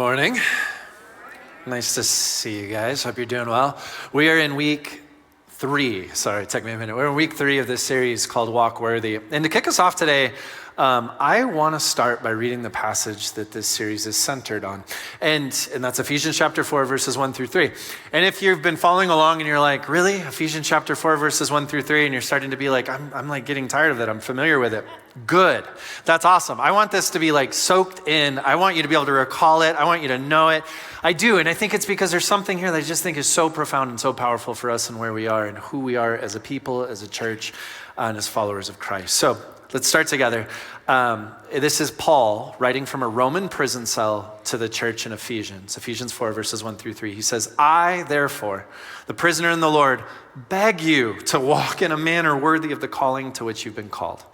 morning. Nice to see you guys. Hope you're doing well. We are in week 3. Sorry, it took me a minute. We're in week 3 of this series called Walk Worthy. And to kick us off today, I want to start by reading the passage that this series is centered on. And that's Ephesians chapter 4, verses 1 through 3. And if you've been following along and you're like, really? Ephesians chapter 4, verses 1 through 3, and you're starting to be like, I'm like getting tired of that. I'm familiar with it. Good. That's awesome. I want this to be like soaked in. I want you to be able to recall it. I want you to know it. I do. And I think it's because there's something here that I just think is so profound and so powerful for us and where we are and who we are as a people, as a church, and as followers of Christ. So let's start together. This is Paul writing from a Roman prison cell to the church in Ephesians 4, verses 1 through 3. He says, I, therefore, the prisoner in the Lord, beg you to walk in a manner worthy of the calling to which you've been called,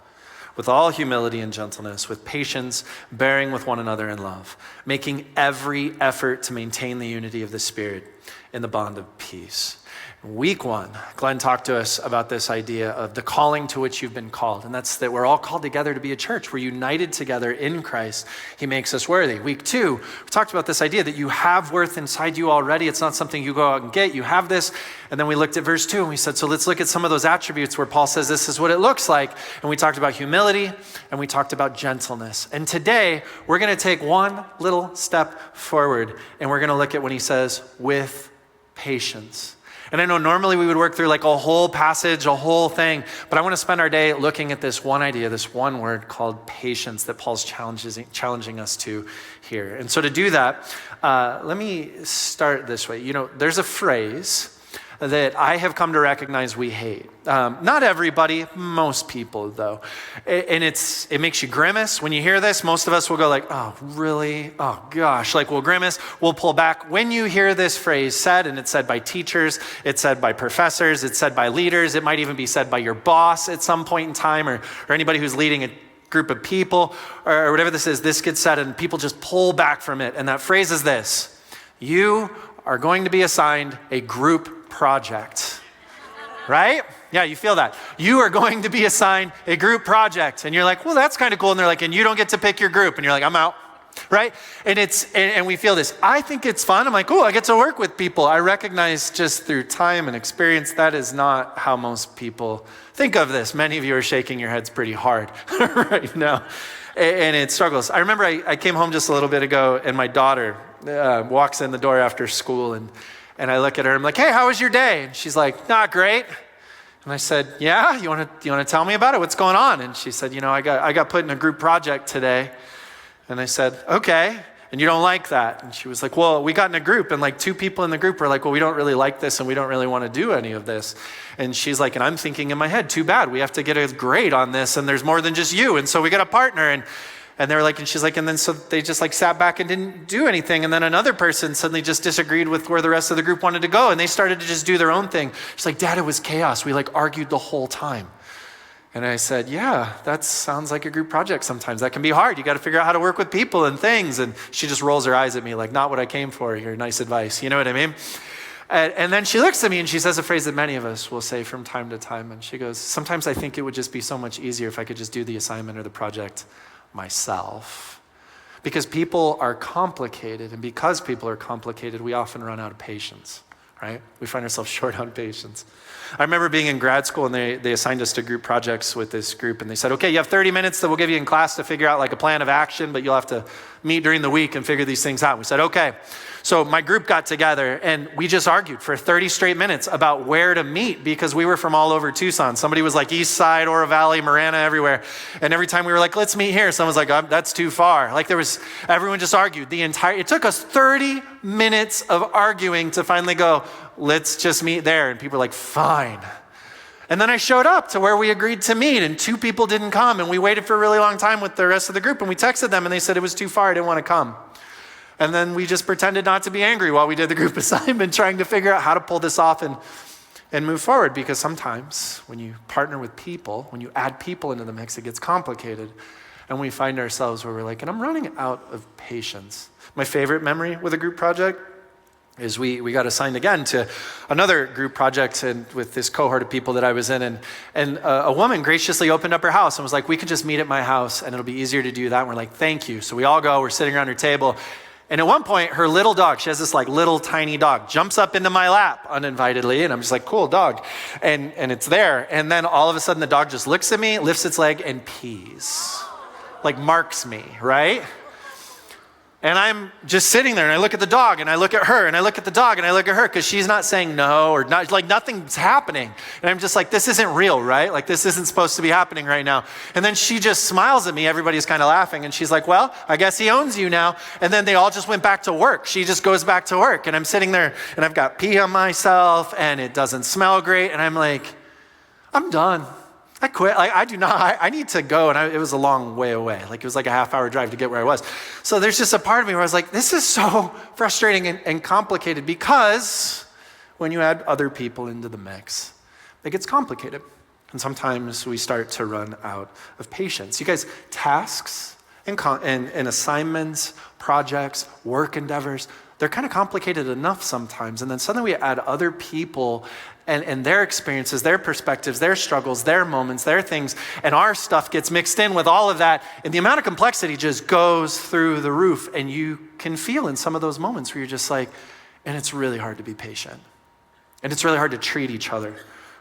with all humility and gentleness, with patience, bearing with one another in love, making every effort to maintain the unity of the Spirit in the bond of peace. Week 1, Glenn talked to us about this idea of the calling to which you've been called. And that's that we're all called together to be a church. We're united together in Christ. He makes us worthy. Week 2, we talked about this idea that you have worth inside you already. It's not something you go out and get. You have this. And then we looked at verse 2 and we said, so let's look at some of those attributes where Paul says this is what it looks like. And we talked about humility and we talked about gentleness. And today we're going to take one little step forward and we're going to look at when he says with patience. And I know normally we would work through like a whole passage, a whole thing, but I want to spend our day looking at this one idea, this one word called patience that Paul's challenging us to here. And so to do that, let me start this way. You know, there's a phrase that I have come to recognize we hate. Not everybody, most people though. And it makes you grimace. When you hear this, most of us will go like, oh, really? Oh gosh, like we'll grimace, we'll pull back. When you hear this phrase said, and it's said by teachers, it's said by professors, it's said by leaders, it might even be said by your boss at some point in time, or anybody who's leading a group of people, or whatever this is, this gets said and people just pull back from it. And that phrase is this: you are going to be assigned a group project, right? Yeah, you feel that. You are going to be assigned a group project. And you're like, well, that's kind of cool. And they're like, and you don't get to pick your group. And you're like, I'm out, right? And we feel this. I think it's fun. I'm like, oh, I get to work with people. I recognize just through time and experience, that is not how most people think of this. Many of you are shaking your heads pretty hard right now. And it struggles. I remember I came home just a little bit ago and my daughter walks in the door after school and I look at her, I'm like, hey, how was your day? And she's like, not great. And I said, yeah, you want to tell me about it? What's going on? And she said, I got put in a group project today. And I said, okay. And you don't like that? And she was like, well, we got in a group and like 2 people in the group were like, well, we don't really like this and we don't really want to do any of this. And she's like, and I'm thinking in my head, too bad. We have to get a grade on this and there's more than just you. And so we got a partner. And they were like, and she's like, and then so they just like sat back and didn't do anything. And then another person suddenly just disagreed with where the rest of the group wanted to go. And they started to just do their own thing. She's like, Dad, it was chaos. We like argued the whole time. And I said, yeah, that sounds like a group project sometimes. That can be hard. You got to figure out how to work with people and things. And she just rolls her eyes at me like, not what I came for. Your nice advice. You know what I mean? And then she looks at me and she says a phrase that many of us will say from time to time. And she goes, sometimes I think it would just be so much easier if I could just do the assignment or the project myself. Because people are complicated, and because people are complicated, we often run out of patience, right? We find ourselves short on patience. I remember being in grad school and they assigned us to group projects with this group and they said, okay, you have 30 minutes that we'll give you in class to figure out like a plan of action, but you'll have to meet during the week and figure these things out. We said, okay. So my group got together and we just argued for 30 straight minutes about where to meet because we were from all over Tucson. Somebody was like East Side, Oro Valley, Marana, everywhere. And every time we were like, let's meet here, someone was like, oh, that's too far. Like everyone just argued it took us 30 minutes of arguing to finally go, let's just meet there. And people were like, fine. And then I showed up to where we agreed to meet and 2 people didn't come. And we waited for a really long time with the rest of the group and we texted them and they said it was too far, I didn't want to come. And then we just pretended not to be angry while we did the group assignment, trying to figure out how to pull this off and move forward. Because sometimes when you partner with people, when you add people into the mix, it gets complicated. And we find ourselves where we're like, and I'm running out of patience. My favorite memory with a group project is we got assigned again to another group project and with this cohort of people that I was in. And a woman graciously opened up her house and was like, we could just meet at my house and it'll be easier to do that. And we're like, thank you. So we all go, we're sitting around her table. And at one point, her little dog, she has this like little tiny dog, jumps up into my lap uninvitedly. And I'm just like, cool dog. And it's there. And then all of a sudden the dog just looks at me, lifts its leg and pees. Like marks me, right? And I'm just sitting there and I look at the dog and I look at her and I look at the dog and I look at her because she's not saying no or not, like nothing's happening. And I'm just like, this isn't real, right? Like this isn't supposed to be happening right now. And then she just smiles at me. Everybody's kind of laughing. And she's like, well, I guess he owns you now. And then they all just went back to work. She just goes back to work. And I'm sitting there and I've got pee on myself and it doesn't smell great. And I'm like, I'm done. I quit. I do not. I need to go. And it was a long way away. Like it was like a half-hour drive to get where I was. So there's just a part of me where I was like, this is so frustrating and complicated because when you add other people into the mix, it gets complicated. And sometimes we start to run out of patience. You guys, tasks and assignments, projects, work endeavors, they're kind of complicated enough sometimes. And then suddenly we add other people and their experiences, their perspectives, their struggles, their moments, their things, and our stuff gets mixed in with all of that. And the amount of complexity just goes through the roof. And you can feel in some of those moments where you're just like, and it's really hard to be patient. And it's really hard to treat each other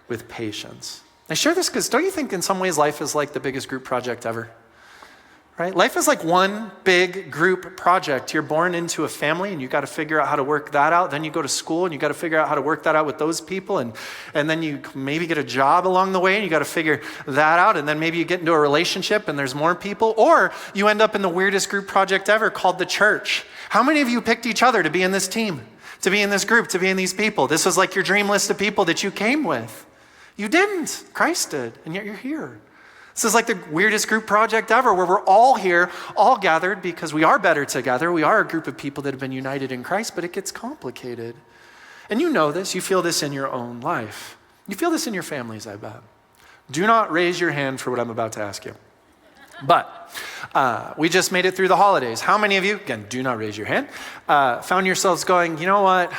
with patience. I share this because don't you think in some ways life is like the biggest group project ever? Right? Life is like one big group project. You're born into a family and you got to figure out how to work that out. Then you go to school and you got to figure out how to work that out with those people. And then you maybe get a job along the way and you got to figure that out. And then maybe you get into a relationship and there's more people. Or you end up in the weirdest group project ever called the church. How many of you picked each other to be in this team, to be in this group, to be in these people? This was like your dream list of people that you came with. You didn't. Christ did. And yet you're here. This is like the weirdest group project ever where we're all here, all gathered because we are better together. We are a group of people that have been united in Christ, but it gets complicated. And you know this. You feel this in your own life. You feel this in your families, I bet. Do not raise your hand for what I'm about to ask you. But we just made it through the holidays. How many of you, again, do not raise your hand, found yourselves going, you know what?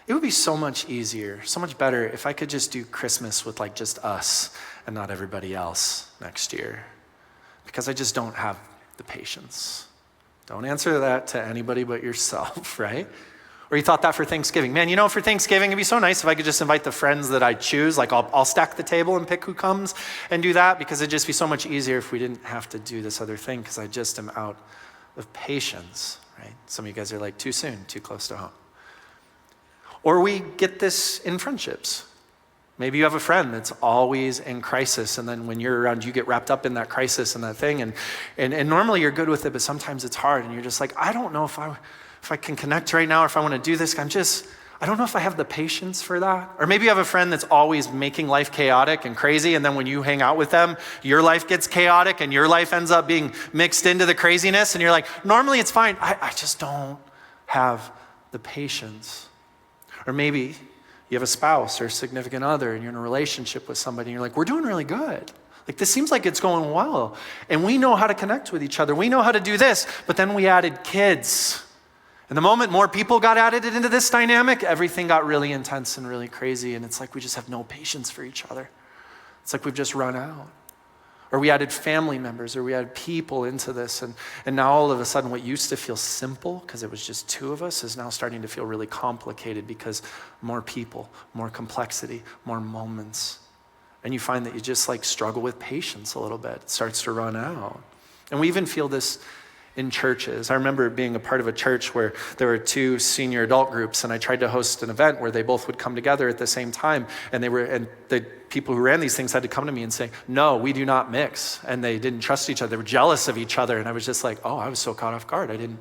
It would be so much easier, so much better if I could just do Christmas with like just us and not everybody else next year, because I just don't have the patience. Don't answer that to anybody but yourself, right? Or you thought that for Thanksgiving. Man, you know, for Thanksgiving, it'd be so nice if I could just invite the friends that I choose. Like I'll stack the table and pick who comes and do that, because it'd just be so much easier if we didn't have to do this other thing, because I just am out of patience, right? Some of you guys are like, too soon, too close to home. Or we get this in friendships. Maybe you have a friend that's always in crisis, and then when you're around, you get wrapped up in that crisis and that thing, and normally you're good with it, but sometimes it's hard, and you're just like, I don't know if I can connect right now, or if I want to do this. I don't know if I have the patience for that. Or maybe you have a friend that's always making life chaotic and crazy, and then when you hang out with them, your life gets chaotic, and your life ends up being mixed into the craziness, and you're like, normally it's fine. I just don't have the patience. Or maybe you have a spouse or a significant other and you're in a relationship with somebody and you're like, we're doing really good. Like this seems like it's going well. And we know how to connect with each other. We know how to do this, but then we added kids. And the moment more people got added into this dynamic, everything got really intense and really crazy. And it's like we just have no patience for each other. It's like we've just run out. Or we added family members, or we added people into this. And now all of a sudden what used to feel simple, because it was just two of us, is now starting to feel really complicated because more people, more complexity, more moments. And you find that you just like struggle with patience a little bit. It starts to run out. And we even feel this in churches. I remember being a part of a church where there were two senior adult groups, and I tried to host an event where they both would come together at the same time, and the people who ran these things had to come to me and say, no, we do not mix. And they didn't trust each other. They were jealous of each other. And I was just like, oh, I was so caught off guard. I didn't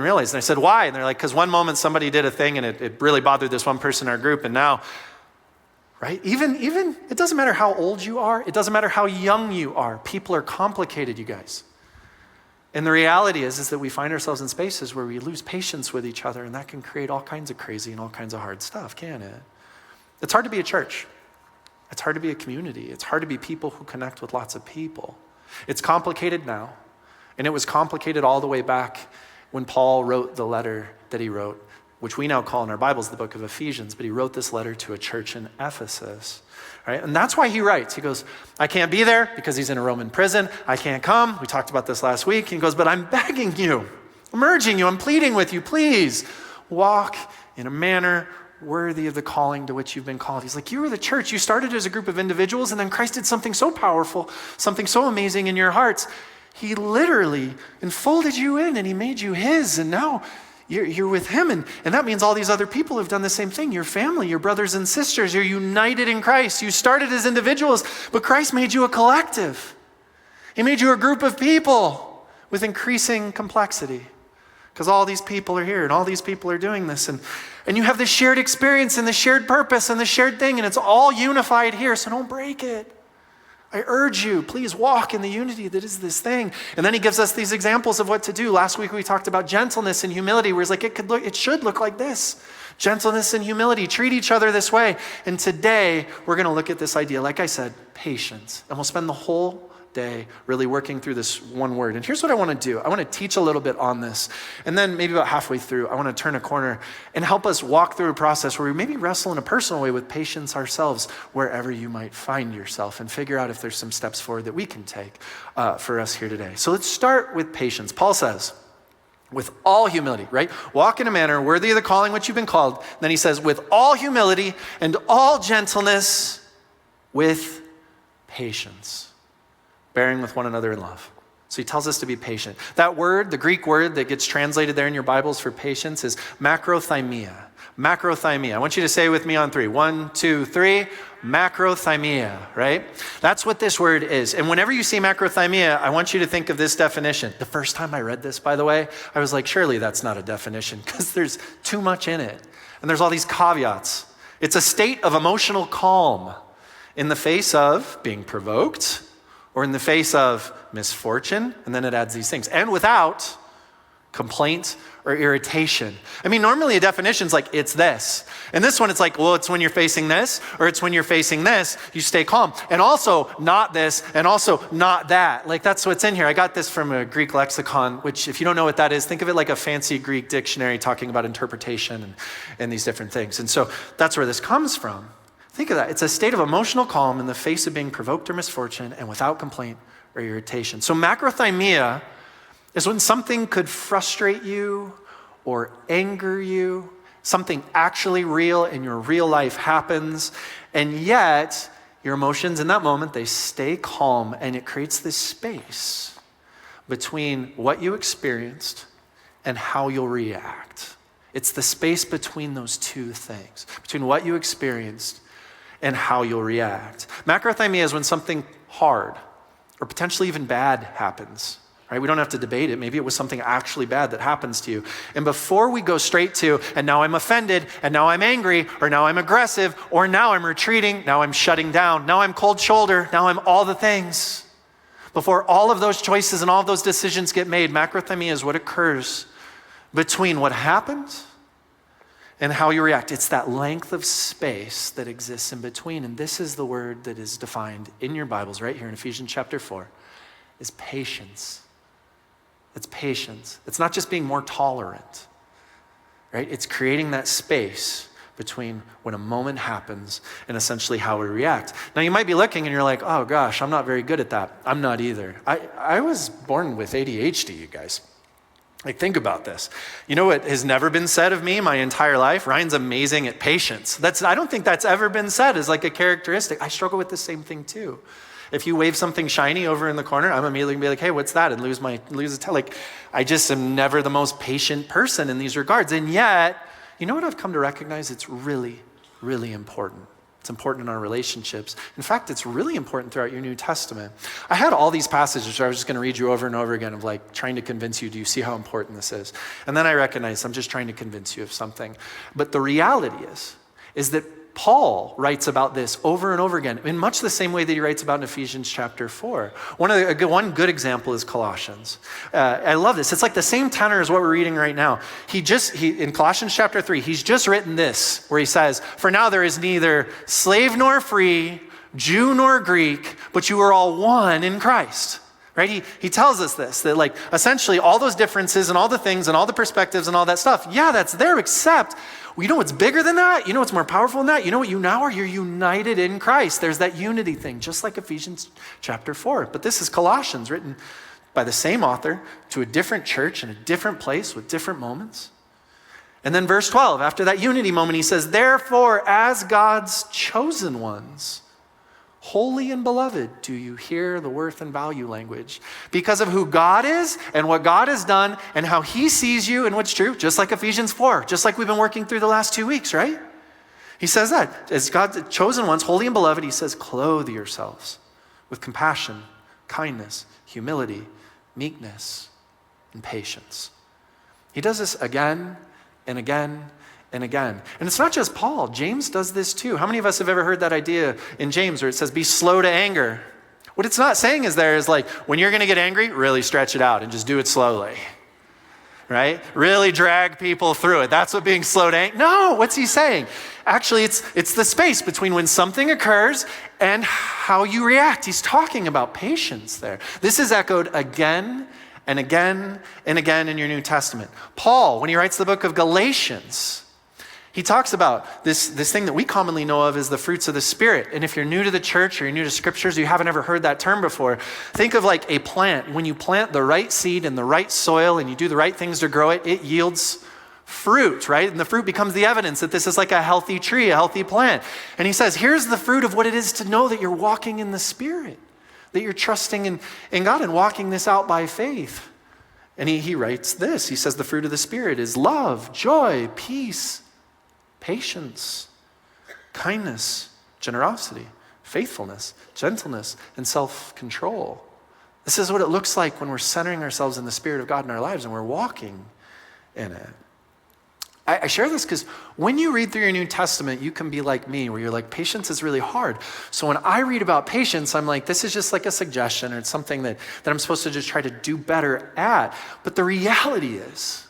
realize. And I said, why? And they're like, because one moment somebody did a thing and it really bothered this one person in our group. And now, right? Even it doesn't matter how old you are. It doesn't matter how young you are. People are complicated, you guys. And the reality is that we find ourselves in spaces where we lose patience with each other, and that can create all kinds of crazy and all kinds of hard stuff, can't it? It's hard to be a church. It's hard to be a community. It's hard to be people who connect with lots of people. It's complicated now, and it was complicated all the way back when Paul wrote the letter that he wrote, which we now call in our Bibles the book of Ephesians, but he wrote this letter to a church in Ephesus. Right? And that's why he writes. He goes, I can't be there because he's in a Roman prison. I can't come. We talked about this last week. He goes, but I'm begging you. I'm urging you, I'm pleading with you, please walk in a manner worthy of the calling to which you've been called. He's like, you were the church. You started as a group of individuals, and then Christ did something so powerful, something so amazing in your hearts. He literally enfolded you in, and he made you his, and now you're with him. And that means all these other people have done the same thing. Your family, your brothers and sisters, you're united in Christ. You started as individuals, but Christ made you a collective. He made you a group of people with increasing complexity. Because all these people are here and all these people are doing this. And you have this shared experience and the shared purpose and the shared thing, and it's all unified here, so don't break it. I urge you, please walk in the unity that is this thing. And then he gives us these examples of what to do. Last week we talked about gentleness and humility, where it's like it should look like this. Gentleness and humility, treat each other this way. And today we're going to look at this idea, like I said, patience. And we'll spend the whole day really working through this one word. And here's what I want to do. I want to teach a little bit on this. And then maybe about halfway through, I want to turn a corner and help us walk through a process where we maybe wrestle in a personal way with patience ourselves, wherever you might find yourself, and figure out if there's some steps forward that we can take for us here today. So let's start with patience. Paul says, with all humility, right? Walk in a manner worthy of the calling which you've been called. Then he says, with all humility and all gentleness, with patience, bearing with one another in love. So he tells us to be patient. That word, the Greek word that gets translated there in your Bibles for patience, is macrothymia. Macrothymia. I want you to say with me on 3. 1, 2, 3. Macrothymia, right? That's what this word is. And whenever you see macrothymia, I want you to think of this definition. The first time I read this, by the way, I was like, surely that's not a definition, because there's too much in it. And there's all these caveats. It's a state of emotional calm in the face of being provoked, or in the face of misfortune, and then it adds these things, and without complaint or irritation. I mean, normally a definition's like, it's this. And this one, it's like, well, it's when you're facing this, or it's when you're facing this, you stay calm. And also not this, and also not that. Like, that's what's in here. I got this from a Greek lexicon, which if you don't know what that is, think of it like a fancy Greek dictionary talking about interpretation and these different things. And so that's where this comes from. Think of that. It's a state of emotional calm in the face of being provoked or misfortune, and without complaint or irritation. So macrothymia is when something could frustrate you or anger you, something actually real in your real life happens, and yet your emotions in that moment, they stay calm, and it creates this space between what you experienced and how you'll react. It's the space between those two things, between what you experienced and how you'll react. Macrothymia is when something hard or potentially even bad happens, right? We don't have to debate it. Maybe it was something actually bad that happens to you. And before we go straight to, and now I'm offended, and now I'm angry, or now I'm aggressive, or now I'm retreating, now I'm shutting down, now I'm cold shoulder, now I'm all the things. Before all of those choices and all of those decisions get made, macrothymia is what occurs between what happened and how you react. It's that length of space that exists in between. And this is the word that is defined in your Bibles right here in Ephesians chapter 4, is patience. It's patience. It's not just being more tolerant, right? It's creating that space between when a moment happens and essentially how we react. Now you might be looking and you're like, oh gosh, I'm not very good at that. I'm not either. I was born with ADHD, you guys. Like, think about this. You know what has never been said of me my entire life? Ryan's amazing at patience. I don't think that's ever been said as like a characteristic. I struggle with the same thing too. If you wave something shiny over in the corner, I'm immediately gonna be like, hey, what's that? And lose a like, I just am never the most patient person in these regards. And yet, you know what I've come to recognize? It's really, really important. It's important in our relationships. In fact, it's really important throughout your New Testament. I had all these passages where I was just going to read you over and over again of like trying to convince you, do you see how important this is? And then I recognized I'm just trying to convince you of something. But the reality is that Paul writes about this over and over again in much the same way that he writes about in Ephesians chapter 4. One good example is Colossians. I love this. It's like the same tenor as what we're reading right now. In Colossians chapter 3, he's just written this where he says, for now there is neither slave nor free, Jew nor Greek, but you are all one in Christ. Right? He tells us this, that like essentially all those differences and all the things and all the perspectives and all that stuff, yeah, that's there, except you know what's bigger than that? You know what's more powerful than that? You know what you now are? You're united in Christ. There's that unity thing, just like Ephesians chapter 4. But this is Colossians, written by the same author to a different church in a different place with different moments. And then verse 12, after that unity moment, he says, therefore, as God's chosen ones, holy and beloved, do you hear the worth and value language? Because of who God is and what God has done and how he sees you and what's true, just like Ephesians 4, just like we've been working through the last 2 weeks, right? He says that. As God's chosen ones, holy and beloved, he says, clothe yourselves with compassion, kindness, humility, meekness, and patience. He does this again and again and again. And it's not just Paul. James does this too. How many of us have ever heard that idea in James where it says, be slow to anger? What it's not saying is like, when you're going to get angry, really stretch it out and just do it slowly, right? Really drag people through it. That's what being slow to anger. No, what's he saying? Actually, it's the space between when something occurs and how you react. He's talking about patience there. This is echoed again and again and again in your New Testament. Paul, when he writes the book of Galatians, he talks about this thing that we commonly know of as the fruits of the Spirit. And if you're new to the church or you're new to scriptures, you haven't ever heard that term before, think of like a plant. When you plant the right seed in the right soil and you do the right things to grow it, it yields fruit, right? And the fruit becomes the evidence that this is like a healthy tree, a healthy plant. And he says, here's the fruit of what it is to know that you're walking in the Spirit, that you're trusting in God and walking this out by faith. And he writes this. He says the fruit of the Spirit is love, joy, peace, patience, kindness, generosity, faithfulness, gentleness, and self-control. This is what it looks like when we're centering ourselves in the Spirit of God in our lives and we're walking in it. I share this because when you read through your New Testament, you can be like me, where you're like, patience is really hard. So when I read about patience, I'm like, this is just like a suggestion or it's something that I'm supposed to just try to do better at. But the reality is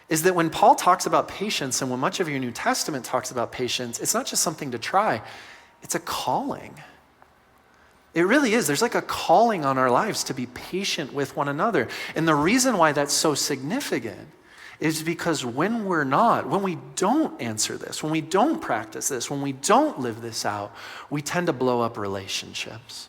that when Paul talks about patience and when much of your New Testament talks about patience, it's not just something to try, it's a calling. It really is. There's like a calling on our lives to be patient with one another. And the reason why that's so significant is because when we don't answer this, when we don't practice this, when we don't live this out, we tend to blow up relationships,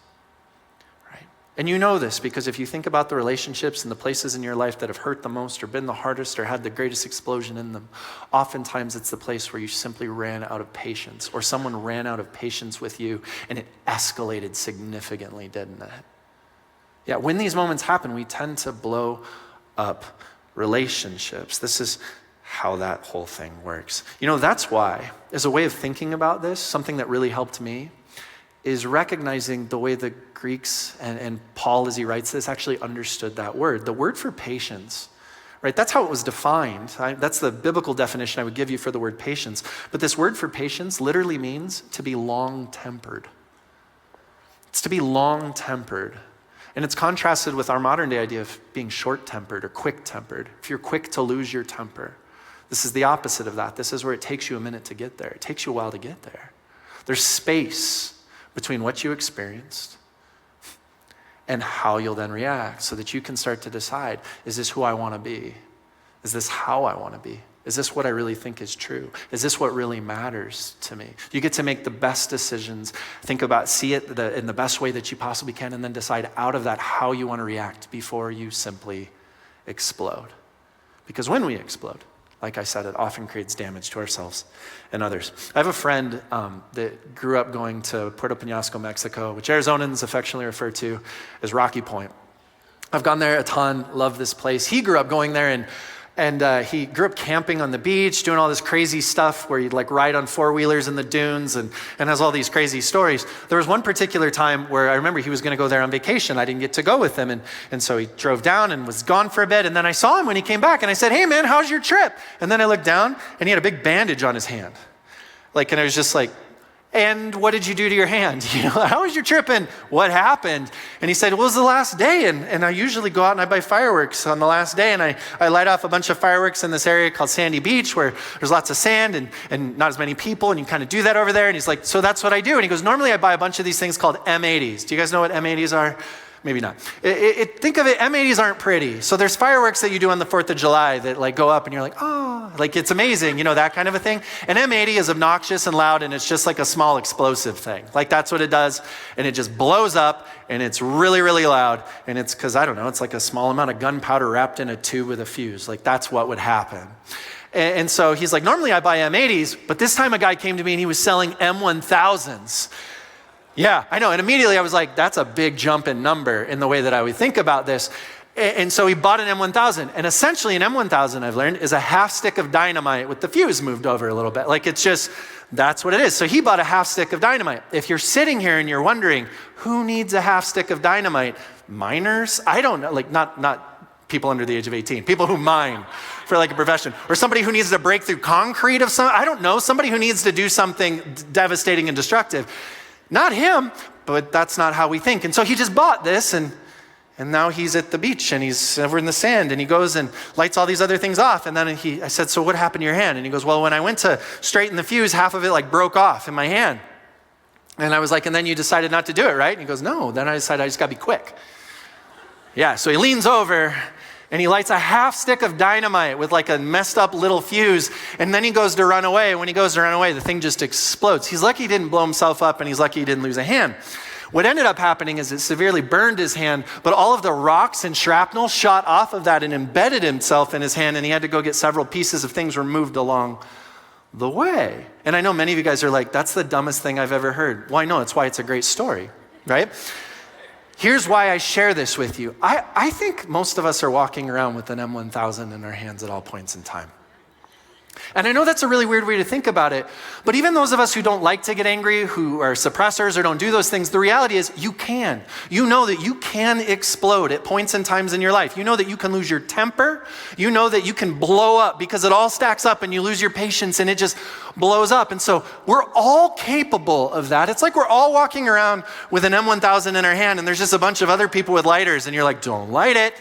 right? And you know this because if you think about the relationships and the places in your life that have hurt the most or been the hardest or had the greatest explosion in them, oftentimes it's the place where you simply ran out of patience or someone ran out of patience with you and it escalated significantly, didn't it? Yeah, when these moments happen, we tend to blow up relationships. This is how that whole thing works. You know, that's why, as a way of thinking about this, something that really helped me is recognizing the way the Greeks and Paul, as he writes this, actually understood that word. The word for patience, right? That's how it was defined. That's the biblical definition I would give you for the word patience. But this word for patience literally means to be long-tempered. It's to be long-tempered. And it's contrasted with our modern day idea of being short-tempered or quick-tempered. If you're quick to lose your temper, this is the opposite of that. This is where it takes you a minute to get there. It takes you a while to get there. There's space between what you experienced and how you'll then react so that you can start to decide, is this who I want to be? Is this how I want to be? Is this what I really think is true? Is this what really matters to me? You get to make the best decisions, see it in the best way that you possibly can, and then decide out of that how you want to react before you simply explode. Because when we explode, like I said, it often creates damage to ourselves and others. I have a friend that grew up going to Puerto Peñasco, Mexico, which Arizonans affectionately refer to as Rocky Point. I've gone there a ton, love this place. He grew up going there and he grew up camping on the beach, doing all this crazy stuff where he'd like ride on four-wheelers in the dunes and has all these crazy stories. There was one particular time where I remember he was going to go there on vacation. I didn't get to go with him. And so he drove down and was gone for a bit. And then I saw him when he came back and I said, hey man, how's your trip? And then I looked down and he had a big bandage on his hand. And I was just like, and what did you do to your hand? You know, how was your trip and what happened? And he said, well, it was the last day. And I usually go out and I buy fireworks on the last day. And I light off a bunch of fireworks in this area called Sandy Beach where there's lots of sand and not as many people. And you kind of do that over there. And he's like, so that's what I do. And he goes, normally I buy a bunch of these things called M80s. Do you guys know what M80s are? maybe not. Think of it, M80s aren't pretty. So there's fireworks that you do on the 4th of July that like go up and you're like, oh, like it's amazing, that kind of a thing. An M80 is obnoxious and loud and it's just like a small explosive thing. Like that's what it does. And it just blows up and it's really, really loud. And it's because, I don't know, it's like a small amount of gunpowder wrapped in a tube with a fuse. Like that's what would happen. And so he's like, normally I buy M80s, but this time a guy came to me and he was selling M1000s. Yeah, I know. And immediately I was like, that's a big jump in number in the way that I would think about this. And so he bought an M1000. And essentially an M1000, I've learned, is a half stick of dynamite with the fuse moved over a little bit. Like it's just, that's what it is. So he bought a half stick of dynamite. If you're sitting here and you're wondering, who needs a half stick of dynamite? Miners? I don't know, like not people under the age of 18, people who mine for like a profession, or somebody who needs to break through concrete of some, I don't know, somebody who needs to do something devastating and destructive. Not him, but that's not how we think. And so he just bought this and now he's at the beach and he's over in the sand and he goes and lights all these other things off. And then I said, so what happened to your hand? And he goes, well, when I went to straighten the fuse, half of it like broke off in my hand. And I was like, and then you decided not to do it, right? And he goes, no, then I decided I just gotta be quick. Yeah, so he leans over and he lights a half stick of dynamite with like a messed up little fuse. And then he goes to run away. When he goes to run away, the thing just explodes. He's lucky he didn't blow himself up and he's lucky he didn't lose a hand. What ended up happening is it severely burned his hand, but all of the rocks and shrapnel shot off of that and embedded himself in his hand, and he had to go get several pieces of things removed along the way. And I know many of you guys are like, that's the dumbest thing I've ever heard. Well, I know, it's why it's a great story, right? Here's why I share this with you. I think most of us are walking around with an M1000 in our hands at all points in time. And I know that's a really weird way to think about it, but even those of us who don't like to get angry, who are suppressors or don't do those things, the reality is you can. You know that you can explode at points and times in your life. You know that you can lose your temper. You know that you can blow up because it all stacks up and you lose your patience and it just blows up. And so we're all capable of that. It's like we're all walking around with an M1000 in our hand and there's just a bunch of other people with lighters and you're like, don't light it.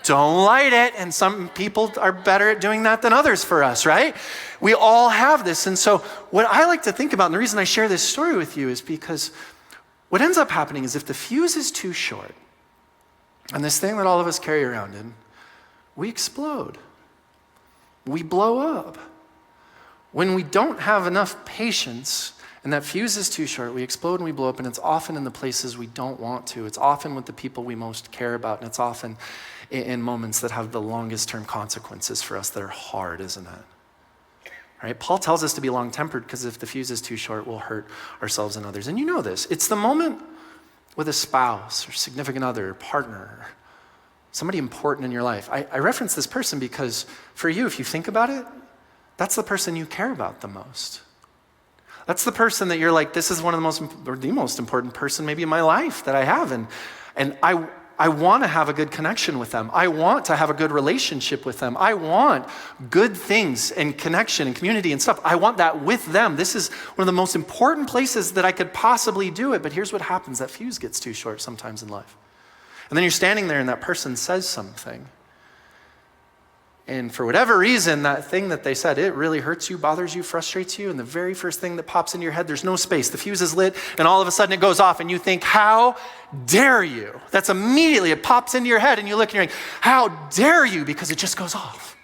Don't light it. And some people are better at doing that than others for us, right? We all have this. And so what I like to think about, and the reason I share this story with you is because what ends up happening is if the fuse is too short, and this thing that all of us carry around in, we explode. We blow up. When we don't have enough patience and that fuse is too short, we explode and we blow up, and it's often in the places we don't want to. It's often with the people we most care about, and it's often in moments that have the longest term consequences for us that are hard, isn't it? Right? Paul tells us to be long-tempered because if the fuse is too short, we'll hurt ourselves and others. And you know this. It's the moment with a spouse or significant other or partner, or somebody important in your life. I reference this person because for you, if you think about it, that's the person you care about the most. That's the person that you're like, this is one of the most, or the most important person maybe in my life that I have. And I want to have a good connection with them. I want to have a good relationship with them. I want good things and connection and community and stuff. I want that with them. This is one of the most important places that I could possibly do it. But here's what happens. That fuse gets too short sometimes in life. And then you're standing there and that person says something. And for whatever reason, that thing that they said, it really hurts you, bothers you, frustrates you. And the very first thing that pops into your head, there's no space. The fuse is lit and all of a sudden it goes off and you think, how dare you? That's immediately, it pops into your head and you look and you're like, how dare you? Because it just goes off.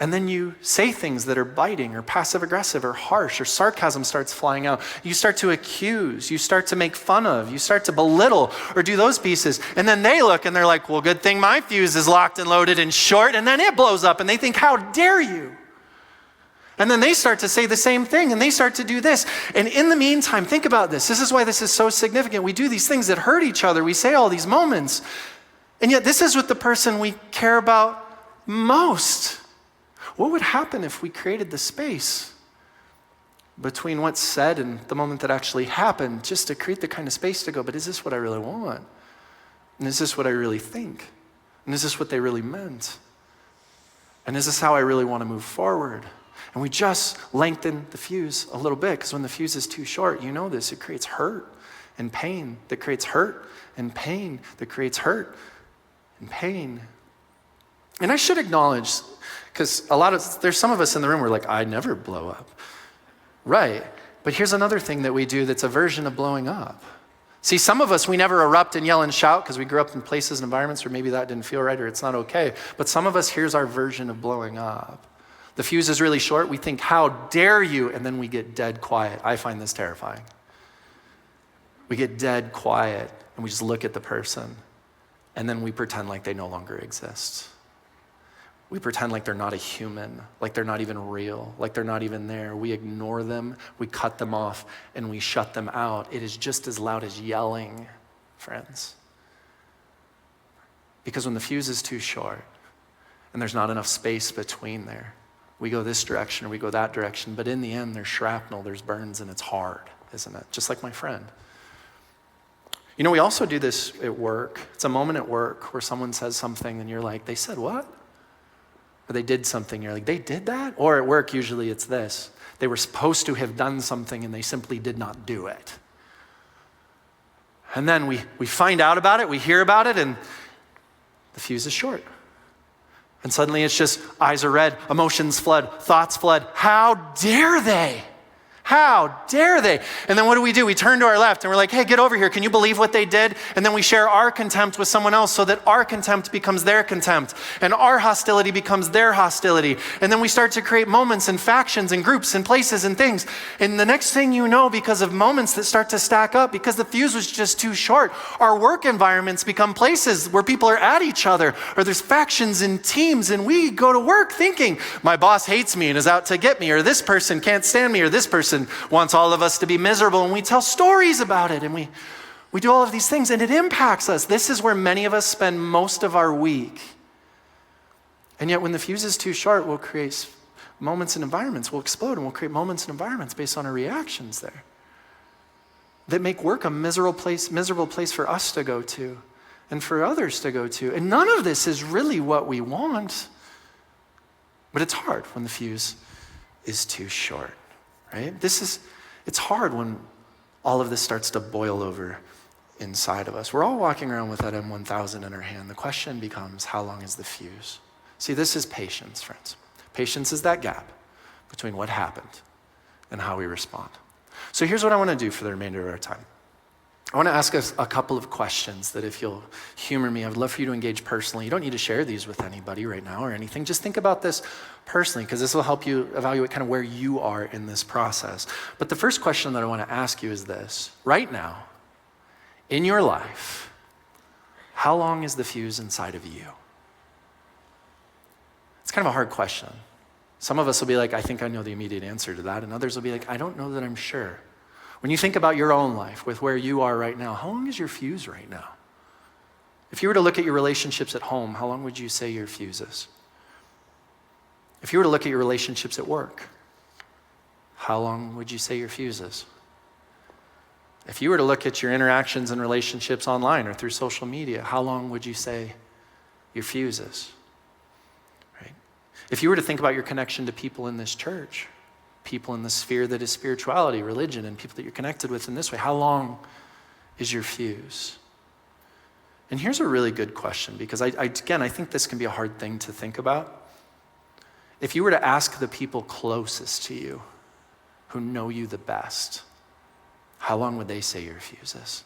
And then you say things that are biting or passive aggressive or harsh, or sarcasm starts flying out. You start to accuse, you start to make fun of, you start to belittle or do those pieces. And then they look and they're like, well, good thing my fuse is locked and loaded and short. And then it blows up and they think, how dare you? And then they start to say the same thing and they start to do this. And in the meantime, think about this. This is why this is so significant. We do these things that hurt each other. We say all these moments. And yet this is with the person we care about most. What would happen if we created the space between what's said and the moment that actually happened, just to create the kind of space to go, but is this what I really want? And is this what I really think? And is this what they really meant? And is this how I really want to move forward? And we just lengthen the fuse a little bit, because when the fuse is too short, you know this, it creates hurt and pain that creates hurt and pain that creates hurt and pain. And I should acknowledge, because there's some of us in the room who are like, I never blow up. Right. But here's another thing that we do that's a version of blowing up. See, some of us, we never erupt and yell and shout because we grew up in places and environments where maybe that didn't feel right or it's not okay. But some of us, here's our version of blowing up. The fuse is really short. We think, how dare you? And then we get dead quiet. I find this terrifying. We get dead quiet and we just look at the person and then we pretend like they no longer exist. We pretend like they're not a human, like they're not even real, like they're not even there. We ignore them, we cut them off, and we shut them out. It is just as loud as yelling, friends. Because when the fuse is too short and there's not enough space between there, we go this direction or we go that direction, but in the end, there's shrapnel, there's burns, and it's hard, isn't it? Just like my friend. You know, we also do this at work. It's a moment at work where someone says something and you're like, they said what? Or they did something, you're like, they did that? Or at work, usually it's this. They were supposed to have done something and they simply did not do it. And then we find out about it, we hear about it, and the fuse is short. And suddenly it's just eyes are red, emotions flood, thoughts flood. How dare they? How dare they? And then what do? We turn to our left and we're like, hey, get over here. Can you believe what they did? And then we share our contempt with someone else so that our contempt becomes their contempt and our hostility becomes their hostility. And then we start to create moments and factions and groups and places and things. And the next thing you know, because of moments that start to stack up, because the fuse was just too short, our work environments become places where people are at each other, or there's factions and teams, and we go to work thinking, my boss hates me and is out to get me, or this person can't stand me, or this person wants all of us to be miserable, and we tell stories about it, and we do all of these things, and it impacts us. This is where many of us spend most of our week. And yet when the fuse is too short, we'll create moments and environments, we'll explode, and we'll create moments and environments based on our reactions there that make work a miserable place for us to go to and for others to go to. And none of this is really what we want, but it's hard when the fuse is too short. Right? It's hard when all of this starts to boil over inside of us. We're all walking around with that M1000 in our hand. The question becomes, how long is the fuse? See, this is patience, friends. Patience is that gap between what happened and how we respond. So here's what I want to do for the remainder of our time. I want to ask us a couple of questions that, if you'll humor me, I would love for you to engage personally. You don't need to share these with anybody right now or anything. Just think about this personally, because this will help you evaluate kind of where you are in this process. But the first question that I want to ask you is this. Right now, in your life, how long is the fuse inside of you? It's kind of a hard question. Some of us will be like, I think I know the immediate answer to that. And others will be like, I don't know that I'm sure. When you think about your own life with where you are right now, how long is your fuse right now? If you were to look at your relationships at home, how long would you say your fuse is? If you were to look at your relationships at work, how long would you say your fuse is? If you were to look at your interactions and relationships online or through social media, how long would you say your fuse is? Right? If you were to think about your connection to people in this church, people in the sphere that is spirituality, religion, and people that you're connected with in this way, how long is your fuse? And here's a really good question, because I think this can be a hard thing to think about. If you were to ask the people closest to you, who know you the best, how long would they say your fuse is?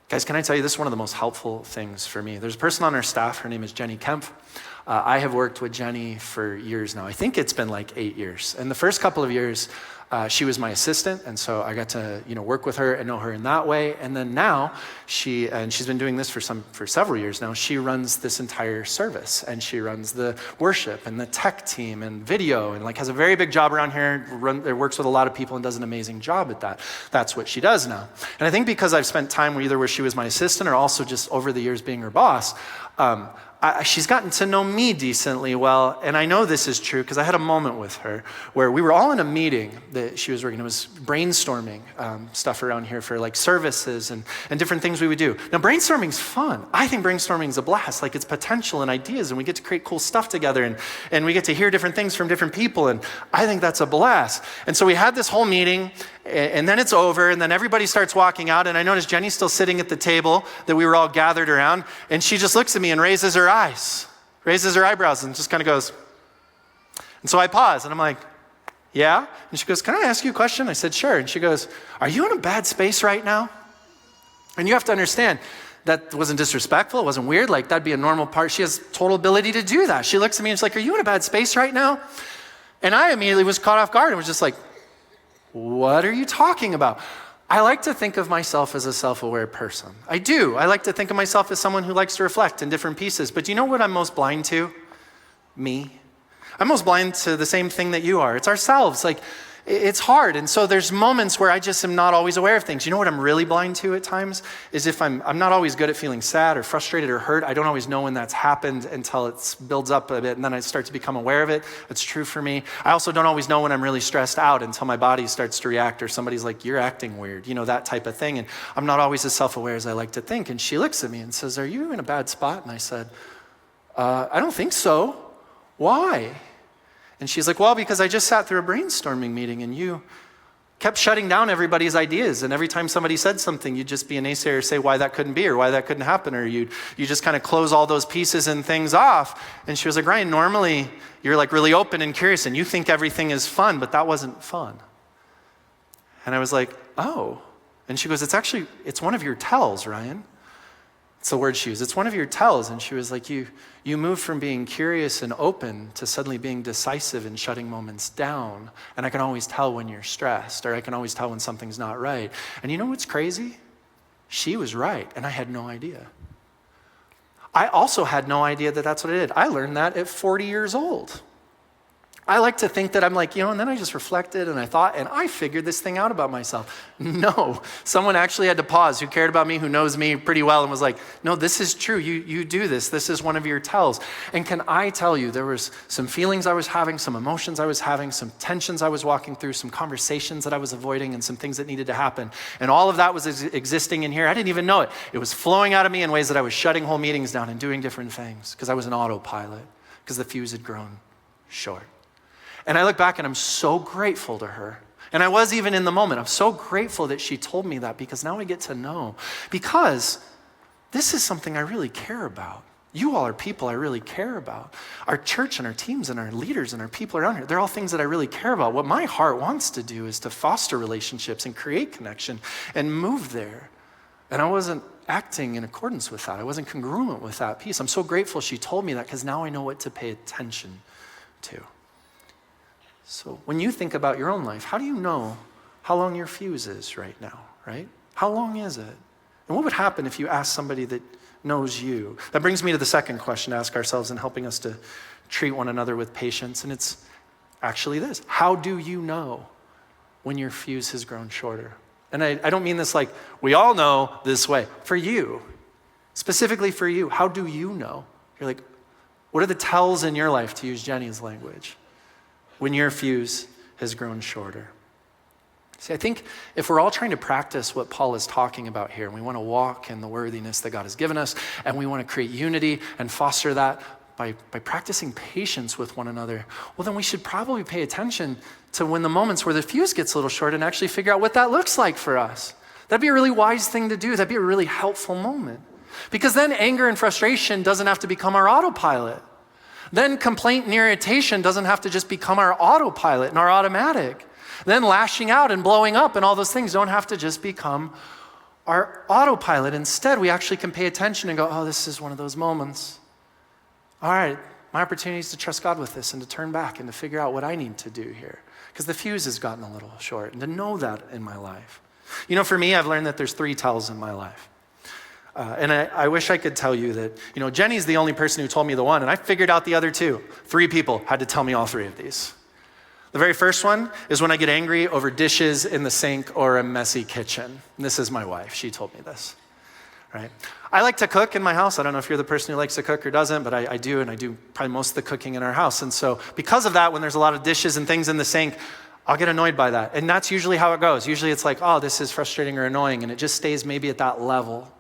Guys, can I tell you, this is one of the most helpful things for me. There's a person on our staff, her name is Jenny Kemp. I have worked with Jenny for years now. I think it's been like 8 years. And the first couple of years, she was my assistant, and so I got to work with her and know her in that way. And then now, she's been doing this for several years now. She runs this entire service, and she runs the worship and the tech team and video, and has a very big job around here. Works with a lot of people and does an amazing job at that. That's what she does now. And I think because I've spent time either where she was my assistant or also just over the years being her boss, she's gotten to know me decently well, and I know this is true because I had a moment with her where we were all in a meeting that she was working. It was brainstorming stuff around here for services and different things we would do. Now, brainstorming's fun. I think brainstorming's a blast. It's potential and ideas, and we get to create cool stuff together, and we get to hear different things from different people, and I think that's a blast. And so we had this whole meeting, and then it's over, and then everybody starts walking out, and I noticed Jenny's still sitting at the table that we were all gathered around, and she just looks at me and raises her eyebrows, and just kind of goes. And so I pause, and I'm like, yeah? And she goes, can I ask you a question? I said, sure. And she goes, are you in a bad space right now? And you have to understand, that wasn't disrespectful, it wasn't weird, like that'd be a normal part. She has total ability to do that. She looks at me and she's like, are you in a bad space right now? And I immediately was caught off guard and was just like, what are you talking about? I like to think of myself as a self-aware person. I do. I like to think of myself as someone who likes to reflect in different pieces. But do you know what I'm most blind to? Me. I'm most blind to the same thing that you are. It's ourselves. Like, it's hard. And so there's moments where I just am not always aware of things. You know what I'm really blind to at times? Is if I'm not always good at feeling sad or frustrated or hurt. I don't always know when that's happened until it builds up a bit and then I start to become aware of it. It's true for me. I also don't always know when I'm really stressed out until my body starts to react or somebody's like, you're acting weird, you know, that type of thing. And I'm not always as self-aware as I like to think. And she looks at me and says, are you in a bad spot? And I said, I don't think so. Why? And she's like, well, because I just sat through a brainstorming meeting and you kept shutting down everybody's ideas. And every time somebody said something, you'd just be a naysayer, say why that couldn't be or why that couldn't happen. Or you just kind of close all those pieces and things off. And she was like, Ryan, normally you're like really open and curious and you think everything is fun, but that wasn't fun. And I was like, oh. And she goes, it's one of your tells, Ryan. It's the word she used. It's one of your tells. And she was like, you moved from being curious and open to suddenly being decisive and shutting moments down. And I can always tell when you're stressed, or I can always tell when something's not right. And you know what's crazy? She was right, and I had no idea. I also had no idea that that's what I did. I learned that at 40 years old. I like to think that I'm like, and then I just reflected and I thought, and I figured this thing out about myself. No, someone actually had to pause who cared about me, who knows me pretty well and was like, no, this is true. You do this. This is one of your tells. And can I tell you, there was some feelings I was having, some emotions I was having, some tensions I was walking through, some conversations that I was avoiding and some things that needed to happen. And all of that was existing in here. I didn't even know it. It was flowing out of me in ways that I was shutting whole meetings down and doing different things because I was an autopilot, because the fuse had grown short. And I look back and I'm so grateful to her. And I was even in the moment. I'm so grateful that she told me that because now I get to know. Because this is something I really care about. You all are people I really care about. Our church and our teams and our leaders and our people around here, they're all things that I really care about. What my heart wants to do is to foster relationships and create connection and move there. And I wasn't acting in accordance with that. I wasn't congruent with that piece. I'm so grateful she told me that because now I know what to pay attention to. So when you think about your own life, how do you know how long your fuse is right now, right? How long is it? And what would happen if you asked somebody that knows you? That brings me to the second question to ask ourselves in helping us to treat one another with patience. And it's actually this: how do you know when your fuse has grown shorter? And I don't mean this like we all know this way. For you, specifically for you, how do you know? You're like, what are the tells in your life, to use Jenny's language, when your fuse has grown shorter? See, I think if we're all trying to practice what Paul is talking about here, and we want to walk in the worthiness that God has given us, and we want to create unity and foster that by practicing patience with one another, well, then we should probably pay attention to when the moments where the fuse gets a little short and actually figure out what that looks like for us. That'd be a really wise thing to do. That'd be a really helpful moment. Because then anger and frustration doesn't have to become our autopilot. Then complaint and irritation doesn't have to just become our autopilot and our automatic. Then lashing out and blowing up and all those things don't have to just become our autopilot. Instead, we actually can pay attention and go, oh, this is one of those moments. All right, my opportunity is to trust God with this and to turn back and to figure out what I need to do here. Because the fuse has gotten a little short, and to know that in my life. You know, for me, I've learned that there's 3 tells in my life. And I wish I could tell you that, Jenny's the only person who told me the one, and I figured out the other 2. 3 people had to tell me all 3 of these. The very first one is when I get angry over dishes in the sink or a messy kitchen. And this is my wife. She told me this, right? I like to cook in my house. I don't know if you're the person who likes to cook or doesn't, but I do, and I do probably most of the cooking in our house. And so because of that, when there's a lot of dishes and things in the sink, I'll get annoyed by that. And that's usually how it goes. Usually it's like, oh, this is frustrating or annoying, and it just stays maybe at that level.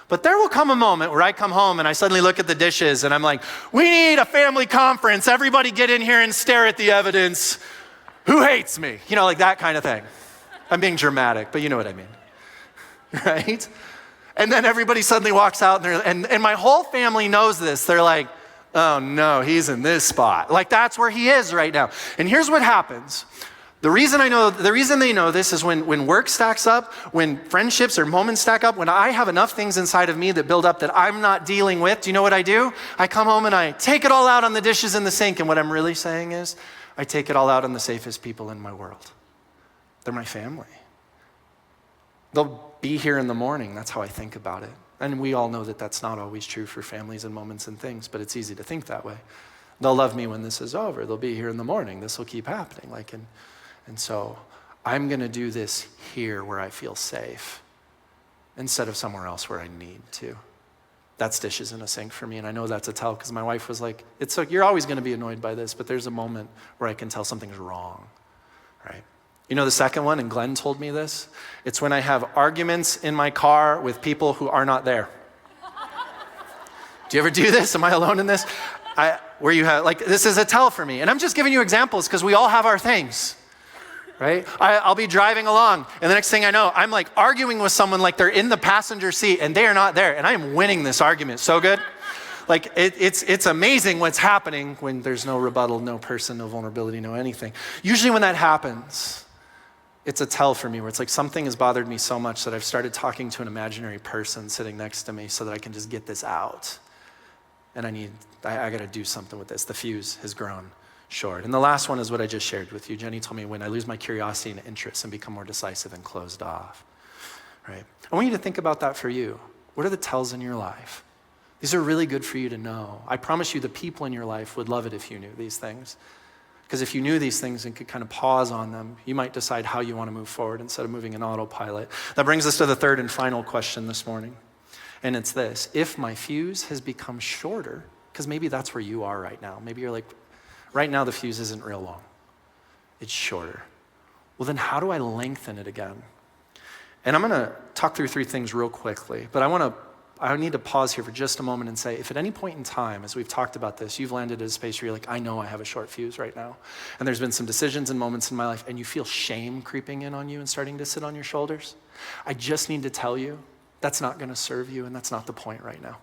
But there will come a moment where I come home and I suddenly look at the dishes and I'm like, we need a family conference. Everybody get in here and stare at the evidence. Who hates me? Like that kind of thing. I'm being dramatic, but you know what I mean, right? And then everybody suddenly walks out and my whole family knows this. They're like, oh no, he's in this spot. Like that's where he is right now. And here's what happens. The reason they know this is when work stacks up, when friendships or moments stack up, when I have enough things inside of me that build up that I'm not dealing with, do you know what I do? I come home and I take it all out on the dishes in the sink. And what I'm really saying is, I take it all out on the safest people in my world. They're my family. They'll be here in the morning. That's how I think about it. And we all know that that's not always true for families and moments and things, but it's easy to think that way. They'll love me when this is over. They'll be here in the morning. This will keep happening. And so I'm going to do this here where I feel safe instead of somewhere else where I need to. That's dishes in a sink for me. And I know that's a tell because my wife was like, you're always going to be annoyed by this, but there's a moment where I can tell something's wrong, right? You know the second one, and Glenn told me this? It's when I have arguments in my car with people who are not there. Do you ever do this? Am I alone in this? Where you have, this is a tell for me. And I'm just giving you examples because we all have our things. Right? I'll be driving along, and the next thing I know, I'm arguing with someone like they're in the passenger seat, and they are not there, and I am winning this argument so good. It's amazing what's happening when there's no rebuttal, no person, no vulnerability, no anything. Usually when that happens, it's a tell for me where it's something has bothered me so much that I've started talking to an imaginary person sitting next to me so that I can just get this out. And I got to do something with this. The fuse has grown short. And the last one is what I just shared with you. Jenny told me when I lose my curiosity and interest and become more decisive and closed off, right? I want you to think about that for you. What are the tells in your life? These are really good for you to know. I promise you the people in your life would love it if you knew these things. Because if you knew these things and could kind of pause on them, you might decide how you want to move forward instead of moving in autopilot. That brings us to the third and final question this morning. And it's this: if my fuse has become shorter, because maybe that's where you are right now. Maybe you're like, right now the fuse isn't real long. It's shorter. Well, then how do I lengthen it again? And I'm going to talk through three things real quickly, but I need to pause here for just a moment and say, if at any point in time, as we've talked about this, you've landed in a space where you're like, I know I have a short fuse right now. And there's been some decisions and moments in my life, and you feel shame creeping in on you and starting to sit on your shoulders. I just need to tell you, that's not going to serve you, and that's not the point right now.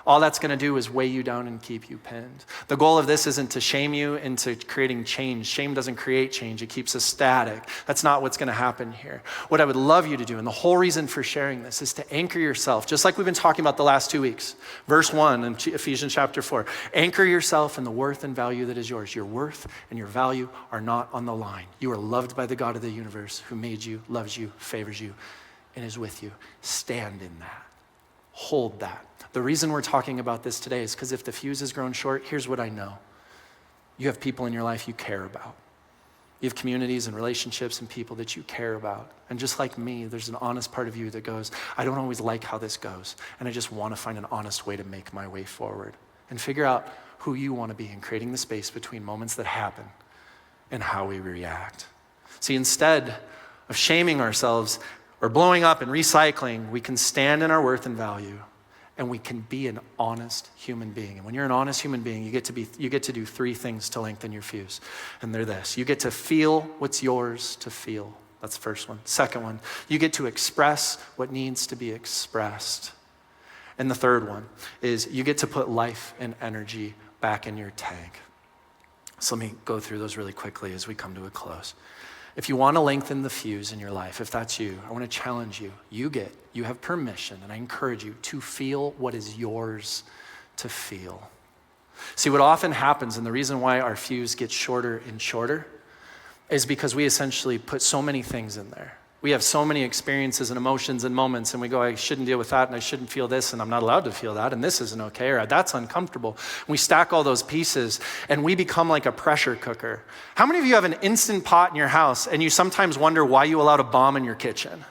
All that's going to do is weigh you down and keep you pinned. The goal of this isn't to shame you into creating change. Shame doesn't create change. It keeps us static. That's not what's going to happen here. What I would love you to do, and the whole reason for sharing this, is to anchor yourself, just like we've been talking about the last 2 weeks. Verse 1 in Ephesians chapter 4. Anchor yourself in the worth and value that is yours. Your worth and your value are not on the line. You are loved by the God of the universe who made you, loves you, favors you, and is with you. Stand in that. Hold that. The reason we're talking about this today is because if the fuse has grown short, here's what I know. You have people in your life you care about. You have communities and relationships and people that you care about. And just like me, there's an honest part of you that goes, I don't always like how this goes, and I just want to find an honest way to make my way forward and figure out who you want to be in creating the space between moments that happen and how we react. See, instead of shaming ourselves or blowing up and recycling, we can stand in our worth and value. And we can be an honest human being. And when you're an honest human being, you get to do three things to lengthen your fuse. And they're this: you get to feel what's yours to feel. That's the first one. Second one, you get to express what needs to be expressed. And the third one is you get to put life and energy back in your tank. So let me go through those really quickly as we come to a close. If you want to lengthen the fuse in your life, if that's you, I want to challenge you. You have permission, and I encourage you to feel what is yours to feel. See, what often happens, and the reason why our fuse gets shorter and shorter, is because we essentially put so many things in there. We have so many experiences and emotions and moments, and we go, I shouldn't deal with that, and I shouldn't feel this, and I'm not allowed to feel that, and this isn't okay, or that's uncomfortable. We stack all those pieces, and we become like a pressure cooker. How many of you have an Instant Pot in your house, and you sometimes wonder why you allowed a bomb in your kitchen?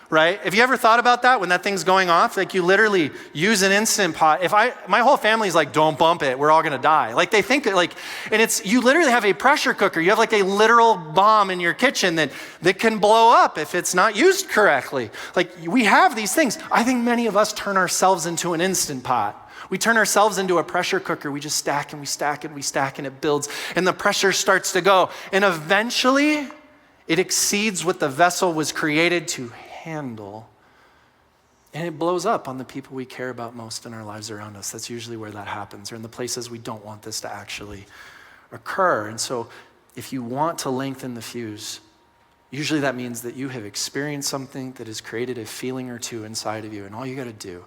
Right? Have you ever thought about that when that thing's going off? Like, you literally use an Instant Pot. My whole family's like, don't bump it, we're all gonna die. Like, they think and you literally have a pressure cooker. You have like a literal bomb in your kitchen that can blow up if it's not used correctly. Like, we have these things. I think many of us turn ourselves into an Instant Pot. We turn ourselves into a pressure cooker. We just stack and we stack and we stack, and it builds, and the pressure starts to go. And eventually it exceeds what the vessel was created to handle, and it blows up on the people we care about most in our lives around us. That's usually where that happens, or in the places we don't want this to actually occur. And so if you want to lengthen the fuse, usually that means that you have experienced something that has created a feeling or two inside of you, and all you gotta do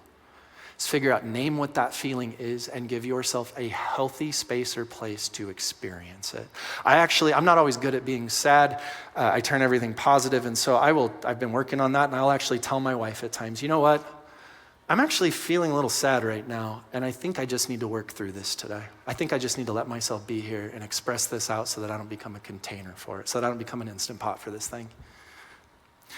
is figure out, name what that feeling is, and give yourself a healthy space or place to experience it. I'm not always good at being sad. I turn everything positive, and so I've been working on that, and I'll actually tell my wife at times, you know what? I'm actually feeling a little sad right now, and I think I just need to work through this today. I think I just need to let myself be here and express this out so that I don't become a container for it, so that I don't become an Instant Pot for this thing.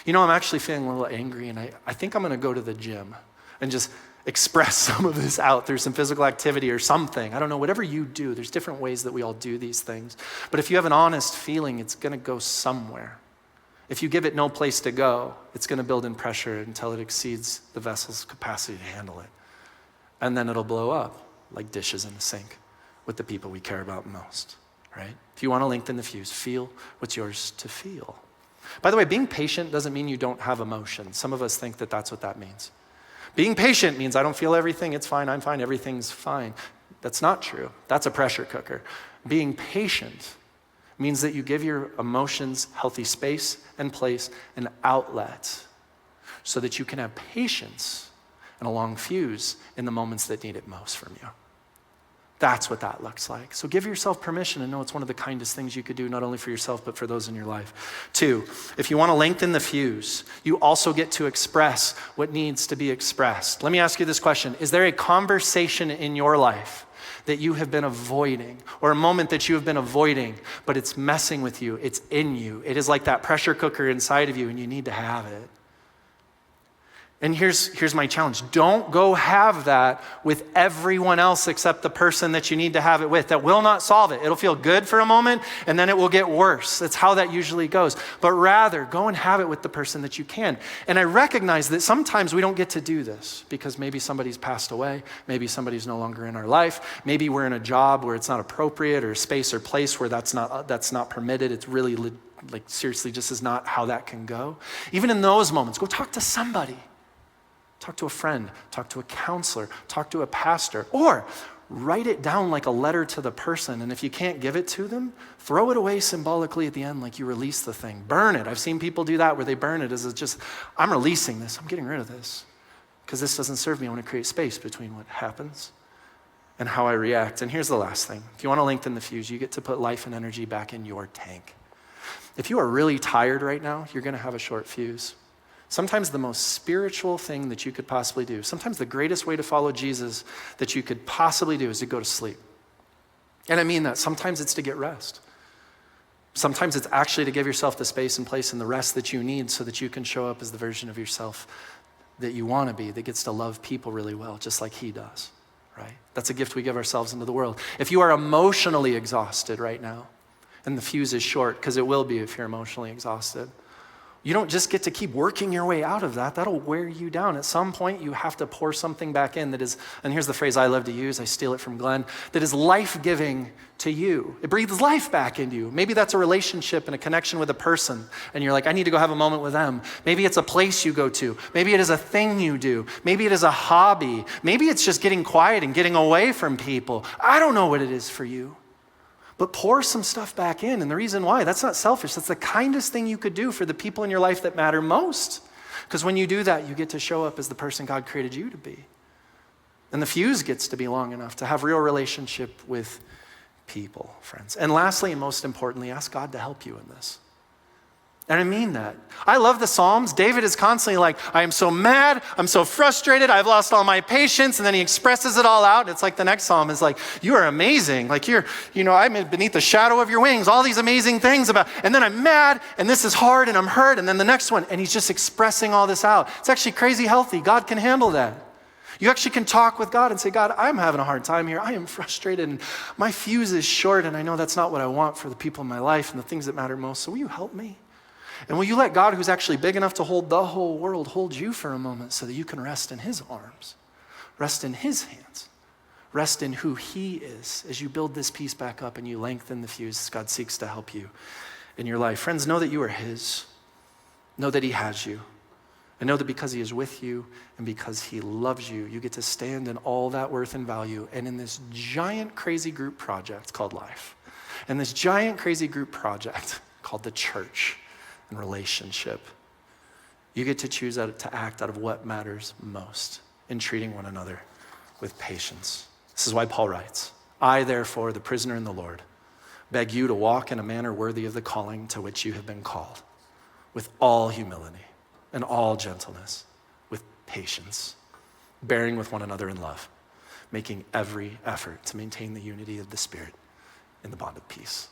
You know, I'm actually feeling a little angry, and I think I'm gonna go to the gym and just express some of this out through some physical activity or something. I don't know, whatever you do, there's different ways that we all do these things. But if you have an honest feeling, it's gonna go somewhere. If you give it no place to go, it's gonna build in pressure until it exceeds the vessel's capacity to handle it. And then it'll blow up like dishes in the sink with the people we care about most, right? If you wanna lengthen the fuse, feel what's yours to feel. By the way, being patient doesn't mean you don't have emotions. Some of us think that that's what that means. Being patient means I don't feel everything, it's fine, I'm fine, everything's fine. That's not true. That's a pressure cooker. Being patient means that you give your emotions healthy space and place and outlet so that you can have patience and a long fuse in the moments that need it most from you. That's what that looks like. So give yourself permission and know it's one of the kindest things you could do, not only for yourself, but for those in your life. 2, if you want to lengthen the fuse, you also get to express what needs to be expressed. Let me ask you this question. Is there a conversation in your life that you have been avoiding, or a moment that you have been avoiding, but it's messing with you, it's in you? It is like that pressure cooker inside of you, and you need to have it. And here's my challenge. Don't go have that with everyone else except the person that you need to have it with. That will not solve it. It'll feel good for a moment, and then it will get worse. That's how that usually goes. But rather, go and have it with the person that you can. And I recognize that sometimes we don't get to do this because maybe somebody's passed away, maybe somebody's no longer in our life, maybe we're in a job where it's not appropriate, or a space or place where that's not permitted. It's really, like, seriously, just is not how that can go. Even in those moments, go talk to somebody. Talk to a friend, talk to a counselor, talk to a pastor, or write it down like a letter to the person. And if you can't give it to them, throw it away symbolically at the end like you release the thing. Burn it. I've seen people do that where they burn it as it's just, I'm releasing this, I'm getting rid of this because this doesn't serve me. I want to create space between what happens and how I react. And here's the last thing. If you want to lengthen the fuse, you get to put life and energy back in your tank. If you are really tired right now, you're going to have a short fuse. Sometimes the most spiritual thing that you could possibly do, sometimes the greatest way to follow Jesus that you could possibly do is to go to sleep. And I mean that. Sometimes it's to get rest. Sometimes it's actually to give yourself the space and place and the rest that you need so that you can show up as the version of yourself that you want to be, that gets to love people really well, just like he does, right? That's a gift we give ourselves into the world. If you are emotionally exhausted right now, and the fuse is short, because it will be if you're emotionally exhausted, you don't just get to keep working your way out of that. That'll wear you down. At some point, you have to pour something back in that is, and here's the phrase I love to use, I steal it from Glenn, that is life-giving to you. It breathes life back into you. Maybe that's a relationship and a connection with a person, and you're like, I need to go have a moment with them. Maybe it's a place you go to. Maybe it is a thing you do. Maybe it is a hobby. Maybe it's just getting quiet and getting away from people. I don't know what it is for you. But pour some stuff back in. And the reason why, that's not selfish. That's the kindest thing you could do for the people in your life that matter most. Because when you do that, you get to show up as the person God created you to be. And the fuse gets to be long enough to have real relationship with people, friends. And lastly, and most importantly, ask God to help you in this. And I mean that. I love the Psalms. David is constantly like, I am so mad, I'm so frustrated, I've lost all my patience, and then he expresses it all out. And it's like the next Psalm is like, you are amazing. Like I'm beneath the shadow of your wings, all these amazing things about, and then I'm mad, and this is hard, and I'm hurt, and then the next one, and he's just expressing all this out. It's actually crazy healthy. God can handle that. You actually can talk with God and say, God, I'm having a hard time here. I am frustrated, and my fuse is short, and I know that's not what I want for the people in my life and the things that matter most. So will you help me? And will you let God, who's actually big enough to hold the whole world, hold you for a moment so that you can rest in his arms, rest in his hands, rest in who he is as you build this piece back up and you lengthen the fuse God seeks to help you in your life. Friends, know that you are his. Know that he has you. And know that because he is with you and because he loves you, you get to stand in all that worth and value and in this giant, crazy group project called life. And this giant crazy group project called the church and relationship, you get to choose to act out of what matters most in treating one another with patience. This is why Paul writes, I, therefore, the prisoner in the Lord, beg you to walk in a manner worthy of the calling to which you have been called, with all humility and all gentleness, with patience, bearing with one another in love, making every effort to maintain the unity of the Spirit in the bond of peace.